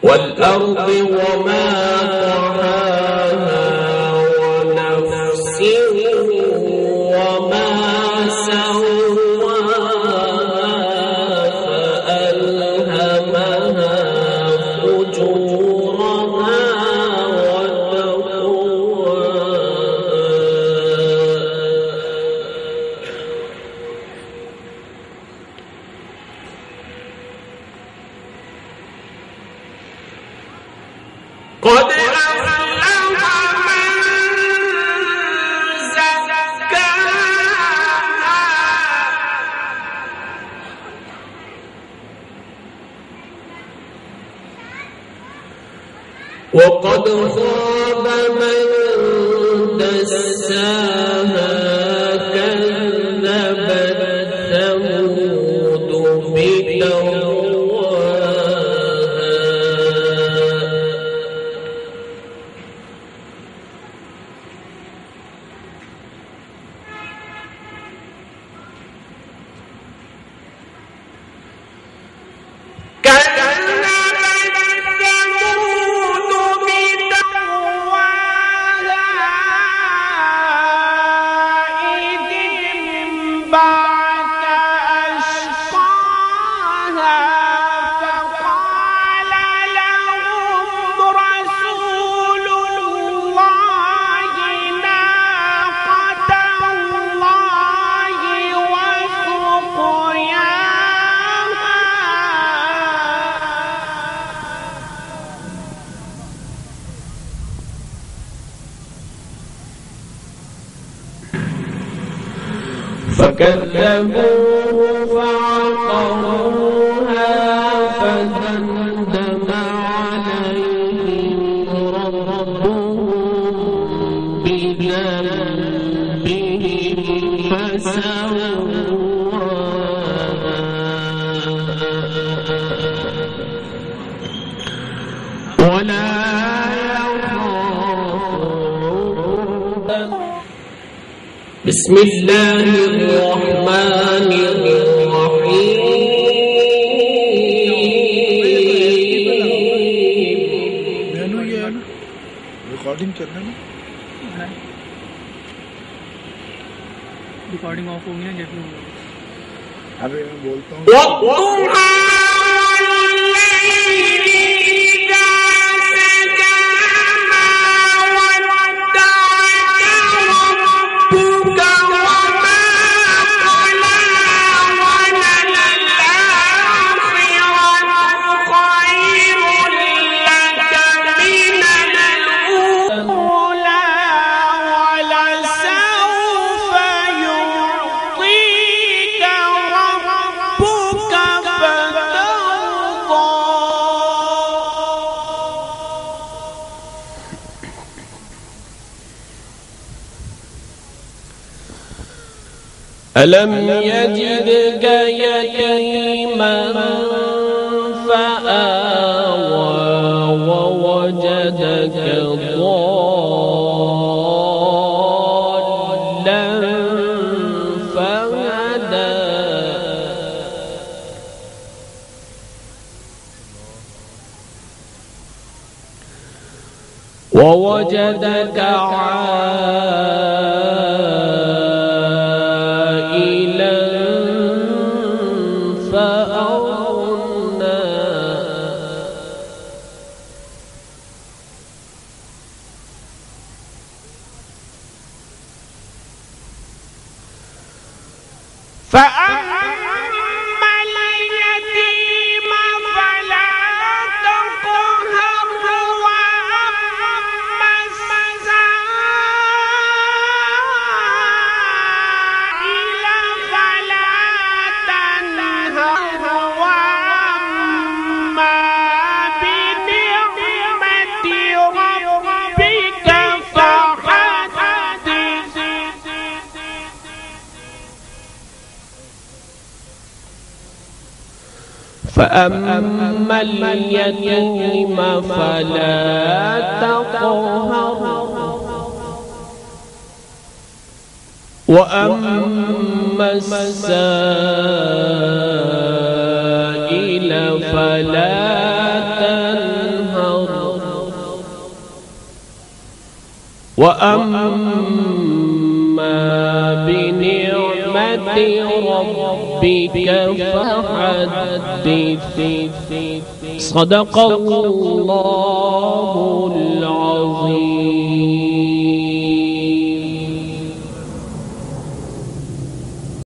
والأرض وما طحاها ونفس وما سواها فألهمها فجورها وتقواها قد أفلح من زكاها وقد خاب من دساها كذبت ثمود فكذبوه فعقروها فدمدم عليهم ربهم بذنبهم فسواها ولا بسم الله الرحمن الرحيم रिकॉर्डिंग करना है recording of हो गया जब अभी मैं बोलता हूँ ألم يجدك يتيما فآوى ووجدك ضالا فهدى ووجدك فأما اليتيم فلا تقهر وأما السائل فأما اليتيم فلا تقهر وأما السائل فلا تنهر وأما بنعمة ربك فحدث. صدق الله